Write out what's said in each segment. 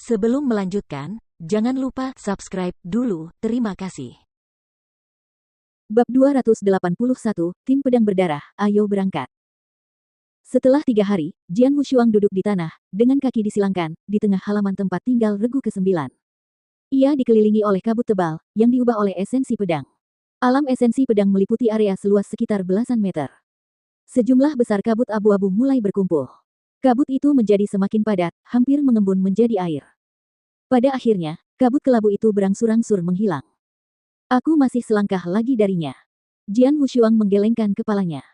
Sebelum melanjutkan, jangan lupa subscribe dulu. Terima kasih. Bab 281, Tim Pedang Berdarah, ayo berangkat. Setelah 3 hari, Jian Wushuang duduk di tanah, dengan kaki disilangkan, di tengah halaman tempat tinggal regu ke-9. Ia dikelilingi oleh kabut tebal, yang diubah oleh esensi pedang. Alam esensi pedang meliputi area seluas sekitar belasan meter. Sejumlah besar kabut abu-abu mulai berkumpul. Kabut itu menjadi semakin padat, hampir mengembun menjadi air. Pada akhirnya, kabut kelabu itu berangsur-angsur menghilang. Aku masih selangkah lagi darinya. Jian Wushuang menggelengkan kepalanya.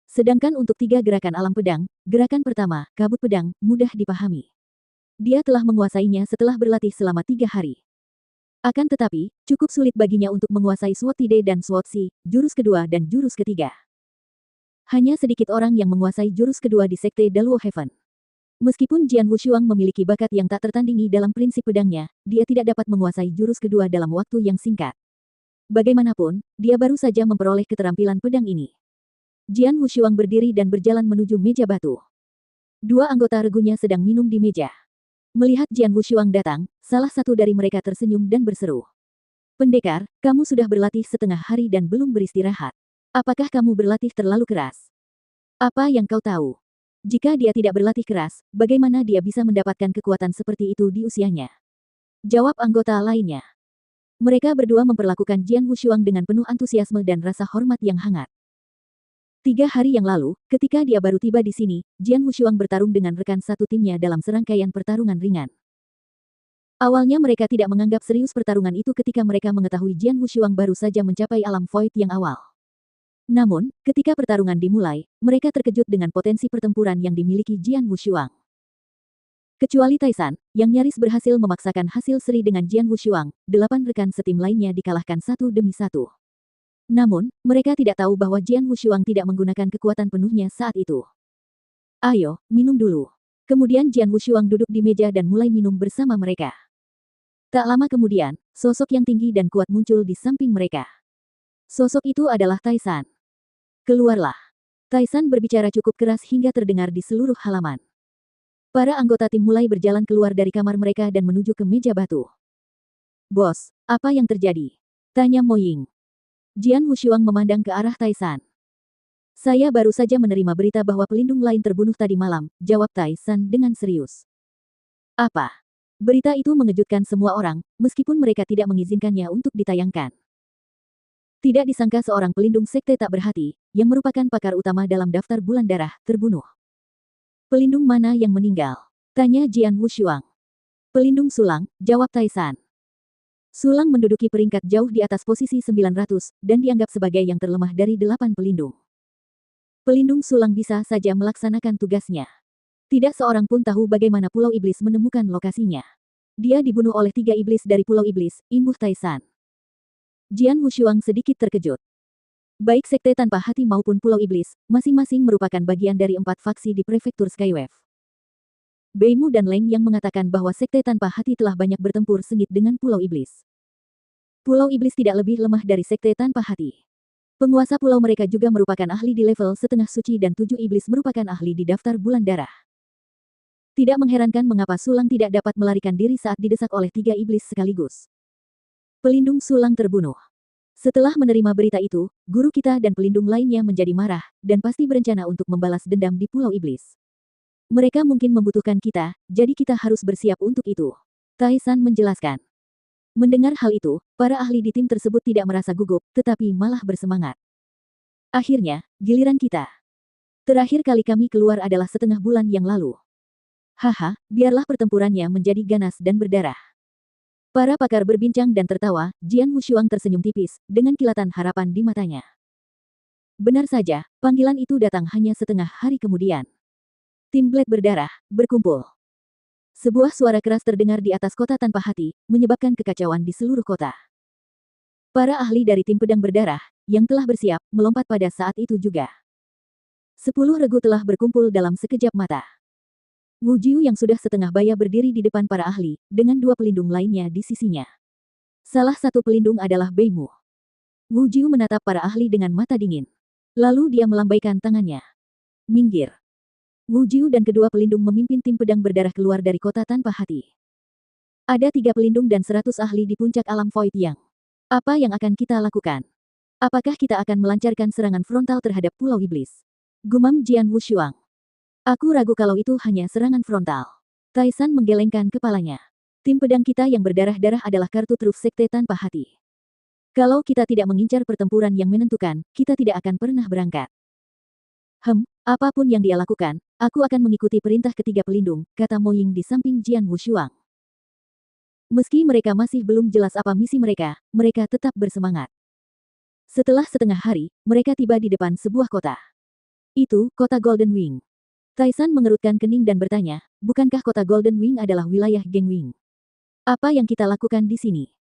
Sedangkan untuk 3 gerakan alam pedang, gerakan pertama, kabut pedang, mudah dipahami. Dia telah menguasainya setelah berlatih selama 3 hari. Akan tetapi, cukup sulit baginya untuk menguasai Sword Tide dan Sword Si, jurus kedua dan jurus ketiga. Hanya sedikit orang yang menguasai jurus kedua di Sekte Daluo Heaven. Meskipun Jian Wushuang memiliki bakat yang tak tertandingi dalam prinsip pedangnya, dia tidak dapat menguasai jurus kedua dalam waktu yang singkat. Bagaimanapun, dia baru saja memperoleh keterampilan pedang ini. Jian Wushuang berdiri dan berjalan menuju meja batu. 2 anggota regunya sedang minum di meja. Melihat Jian Wushuang datang, salah satu dari mereka tersenyum dan berseru. "Pendekar, kamu sudah berlatih setengah hari dan belum beristirahat. Apakah kamu berlatih terlalu keras? Apa yang kau tahu? Jika dia tidak berlatih keras, bagaimana dia bisa mendapatkan kekuatan seperti itu di usianya?" Jawab anggota lainnya. Mereka berdua memperlakukan Jian Wushuang dengan penuh antusiasme dan rasa hormat yang hangat. 3 hari yang lalu, ketika dia baru tiba di sini, Jian Wushuang bertarung dengan rekan satu timnya dalam serangkaian pertarungan ringan. Awalnya mereka tidak menganggap serius pertarungan itu ketika mereka mengetahui Jian Wushuang baru saja mencapai alam void yang awal. Namun, ketika pertarungan dimulai, mereka terkejut dengan potensi pertempuran yang dimiliki Jian Wushuang. Kecuali Taisan, yang nyaris berhasil memaksakan hasil seri dengan Jian Wushuang, 8 rekan setim lainnya dikalahkan satu demi satu. Namun, mereka tidak tahu bahwa Jian Wushuang tidak menggunakan kekuatan penuhnya saat itu. "Ayo, minum dulu." Kemudian Jian Wushuang duduk di meja dan mulai minum bersama mereka. Tak lama kemudian, sosok yang tinggi dan kuat muncul di samping mereka. Sosok itu adalah Taisan. "Keluarlah." Taisan berbicara cukup keras hingga terdengar di seluruh halaman. Para anggota tim mulai berjalan keluar dari kamar mereka dan menuju ke meja batu. "Bos, apa yang terjadi?" tanya Mo Ying. Jian Wushuang memandang ke arah Taisan. "Saya baru saja menerima berita bahwa pelindung lain terbunuh tadi malam," jawab Taisan dengan serius. "Apa?" Berita itu mengejutkan semua orang, meskipun mereka tidak mengizinkannya untuk ditayangkan. Tidak disangka seorang pelindung sekte tak berhati, yang merupakan pakar utama dalam daftar bulan darah, terbunuh. "Pelindung mana yang meninggal?" tanya Jian Wushuang. "Pelindung Sulang," jawab Taisan. Sulang menduduki peringkat jauh di atas posisi 900, dan dianggap sebagai yang terlemah dari 8 pelindung. Pelindung Sulang bisa saja melaksanakan tugasnya. Tidak seorang pun tahu bagaimana Pulau Iblis menemukan lokasinya. Dia dibunuh oleh 3 iblis dari Pulau Iblis, imbuh Taisan. Jian Wushuang sedikit terkejut. Baik Sekte Tanpa Hati maupun Pulau Iblis, masing-masing merupakan bagian dari 4 faksi di Prefektur Skywave. Beimu dan Leng yang mengatakan bahwa Sekte Tanpa Hati telah banyak bertempur sengit dengan Pulau Iblis. Pulau Iblis tidak lebih lemah dari Sekte Tanpa Hati. Penguasa pulau mereka juga merupakan ahli di level setengah suci dan 7 iblis merupakan ahli di daftar bulan darah. Tidak mengherankan mengapa Sulang tidak dapat melarikan diri saat didesak oleh 3 iblis sekaligus. Pelindung Sulang terbunuh. Setelah menerima berita itu, guru kita dan pelindung lainnya menjadi marah, dan pasti berencana untuk membalas dendam di Pulau Iblis. Mereka mungkin membutuhkan kita, jadi kita harus bersiap untuk itu. Taisan menjelaskan. Mendengar hal itu, para ahli di tim tersebut tidak merasa gugup, tetapi malah bersemangat. "Akhirnya, giliran kita. Terakhir kali kami keluar adalah setengah bulan yang lalu. Haha, biarlah pertempurannya menjadi ganas dan berdarah." Para pakar berbincang dan tertawa, Jian Wushuang tersenyum tipis, dengan kilatan harapan di matanya. Benar saja, panggilan itu datang hanya setengah hari kemudian. Tim Blade berdarah, berkumpul. Sebuah suara keras terdengar di atas kota tanpa hati, menyebabkan kekacauan di seluruh kota. Para ahli dari tim pedang berdarah, yang telah bersiap, melompat pada saat itu juga. 10 regu telah berkumpul dalam sekejap mata. Wu Jiu yang sudah setengah baya berdiri di depan para ahli, dengan 2 pelindung lainnya di sisinya. Salah satu pelindung adalah Beimu. Wu Jiu menatap para ahli dengan mata dingin. Lalu dia melambaikan tangannya. "Minggir." Wu Jiu dan kedua pelindung memimpin tim pedang berdarah keluar dari kota tanpa hati. Ada 3 pelindung dan 100 ahli di puncak alam Void Yang. Apa yang akan kita lakukan? Apakah kita akan melancarkan serangan frontal terhadap Pulau Iblis? Gumam Jian Wushuang. Aku ragu kalau itu hanya serangan frontal. Taisan menggelengkan kepalanya. Tim pedang kita yang berdarah-darah adalah kartu truf sekte tanpa hati. Kalau kita tidak mengincar pertempuran yang menentukan, kita tidak akan pernah berangkat. Apapun yang dia lakukan, aku akan mengikuti perintah ketiga pelindung, kata Mo Ying di samping Jian Wushuang. Meski mereka masih belum jelas apa misi mereka, mereka tetap bersemangat. Setelah setengah hari, mereka tiba di depan sebuah kota. Itu, kota Golden Wing. Taisan mengerutkan kening dan bertanya, bukankah kota Golden Wing adalah wilayah geng Wing? Apa yang kita lakukan di sini?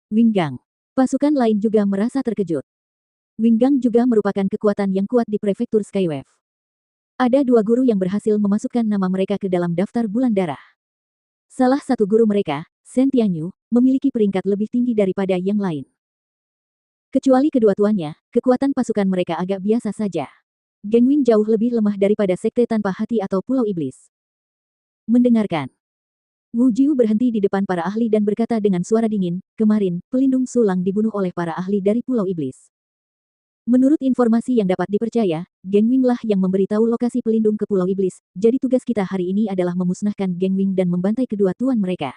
Winggang. Pasukan lain juga merasa terkejut. Winggang juga merupakan kekuatan yang kuat di prefektur Skywave. Ada 2 guru yang berhasil memasukkan nama mereka ke dalam daftar bulan darah. Salah satu guru mereka, Shen Tianyu, memiliki peringkat lebih tinggi daripada yang lain. Kecuali kedua tuannya, kekuatan pasukan mereka agak biasa saja. Geng Wing jauh lebih lemah daripada sekte tanpa hati atau Pulau Iblis. Mendengarkan. Wu Jiu berhenti di depan para ahli dan berkata dengan suara dingin, kemarin, pelindung Sulang dibunuh oleh para ahli dari Pulau Iblis. Menurut informasi yang dapat dipercaya, Geng Wing lah yang memberitahu lokasi pelindung ke Pulau Iblis, jadi tugas kita hari ini adalah memusnahkan Geng Wing dan membantai kedua tuan mereka.